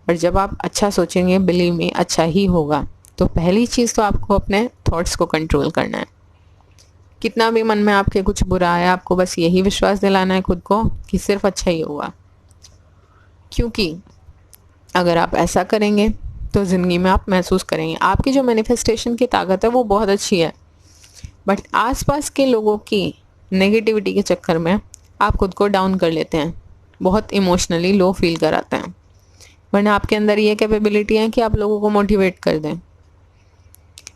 और जब आप अच्छा सोचेंगे, बिलीव में अच्छा ही होगा। तो पहली चीज़ तो आपको अपने थॉट्स को कंट्रोल करना है। कितना भी मन में आपके कुछ बुरा है, आपको बस यही विश्वास दिलाना है खुद को कि सिर्फ अच्छा ही होगा, क्योंकि अगर आप ऐसा करेंगे तो ज़िंदगी में आप महसूस करेंगे। आपकी जो मैनिफेस्टेशन की ताकत है वो बहुत अच्छी है, बट आसपास के लोगों की नेगेटिविटी के चक्कर में आप खुद को डाउन कर लेते हैं, बहुत इमोशनली लो फील कराते हैं। वरना आपके अंदर ये कैपेबिलिटी है कि आप लोगों को मोटिवेट कर दें।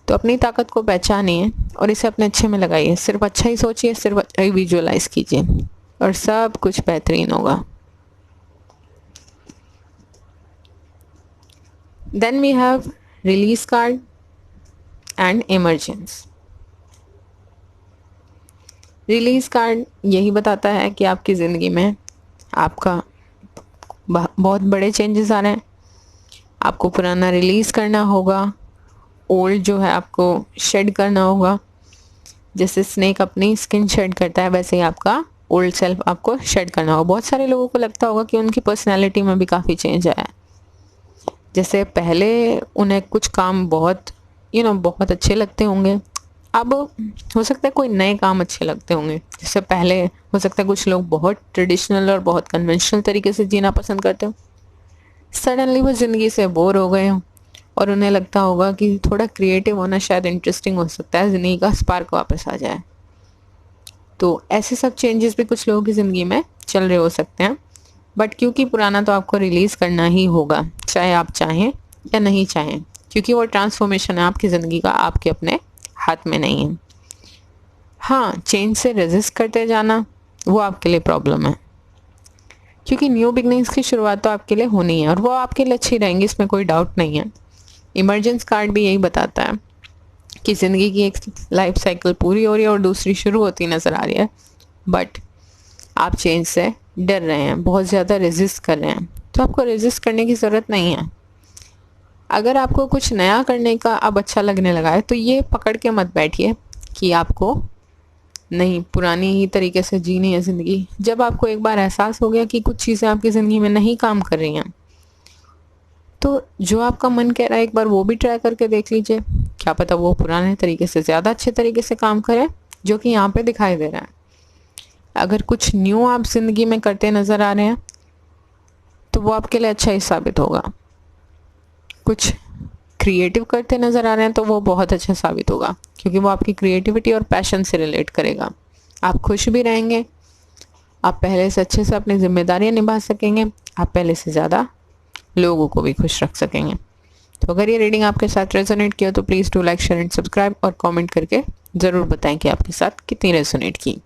तो अपनी ताकत को पहचानिए और इसे अपने अच्छे में लगाइए। सिर्फ अच्छा ही सोचिए, सिर्फ अच्छा ही विजुअलाइज कीजिए और सब कुछ बेहतरीन होगा। Then we have release card and emergence. Release card यही बताता है कि आपकी ज़िंदगी में आपका बहुत बड़े चेंजेस आ रहे हैं। आपको पुराना रिलीज़ करना होगा, ओल्ड जो है आपको शेड करना होगा। जैसे स्नेक अपनी स्किन शेड करता है, वैसे ही आपका ओल्ड सेल्फ आपको शेड करना होगा। बहुत सारे लोगों को लगता होगा कि उनकी पर्सनैलिटी में भी काफ़ी चेंज आया है। जैसे पहले उन्हें कुछ काम बहुत बहुत अच्छे लगते होंगे, अब हो सकता है कोई नए काम अच्छे लगते होंगे। जैसे पहले हो सकता है कुछ लोग बहुत ट्रेडिशनल और बहुत कन्वेंशनल तरीके से जीना पसंद करते हो, सडनली वो ज़िंदगी से बोर हो गए हों और उन्हें लगता होगा कि थोड़ा क्रिएटिव होना शायद इंटरेस्टिंग हो सकता है, ज़िंदगी का स्पार्क वापस आ जाए। तो ऐसे सब चेंजेस भी कुछ लोगों की ज़िंदगी में चल रहे हो सकते हैं। बट क्योंकि पुराना तो आपको रिलीज़ करना ही होगा, चाहे आप चाहें या नहीं चाहें, क्योंकि वो ट्रांसफॉर्मेशन है आपकी ज़िंदगी का, आपके अपने हाथ में नहीं है। हाँ, चेंज से रेजिस्ट करते जाना वो आपके लिए प्रॉब्लम है, क्योंकि न्यू बिगनिंग्स की शुरुआत तो आपके लिए होनी है और वो आपके लिए अच्छी रहेंगी, इसमें कोई डाउट नहीं है। इमरजेंस कार्ड भी यही बताता है कि ज़िंदगी की एक लाइफ साइकिल पूरी हो रही है और दूसरी शुरू होती नज़र आ रही है, बट आप चेंज से डर रहे हैं, बहुत ज़्यादा रेजिस्ट कर रहे हैं। तो आपको रेजिस्ट करने की ज़रूरत नहीं है। अगर आपको कुछ नया करने का अब अच्छा लगने लगा है, तो ये पकड़ के मत बैठिए कि आपको नहीं पुरानी ही तरीके से जीनी है ज़िंदगी। जब आपको एक बार एहसास हो गया कि कुछ चीज़ें आपकी ज़िंदगी में नहीं काम कर रही हैं, तो जो आपका मन कह रहा है एक बार वो भी ट्राई करके देख लीजिए। क्या पता वो पुराने तरीके से ज़्यादा अच्छे तरीके से काम करे, जो कि यहाँ पे दिखाई दे रहा है। अगर कुछ न्यू आप ज़िंदगी में करते नज़र आ रहे हैं, तो वो आपके लिए अच्छा ही साबित होगा। कुछ क्रिएटिव करते नज़र आ रहे हैं, तो वो बहुत अच्छा साबित होगा, क्योंकि वो आपकी क्रिएटिविटी और पैशन से रिलेट करेगा। आप खुश भी रहेंगे, आप पहले से अच्छे से अपनी जिम्मेदारियां निभा सकेंगे, आप पहले से ज़्यादा लोगों को भी खुश रख सकेंगे। तो अगर ये रीडिंग आपके साथ रेजोनेट किया तो please do like share and subscribe और कमेंट करके ज़रूर बताएं कि आपके साथ कितनी रेजोनेट की।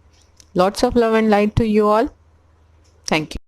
Lots of love and light to you all. Thank you.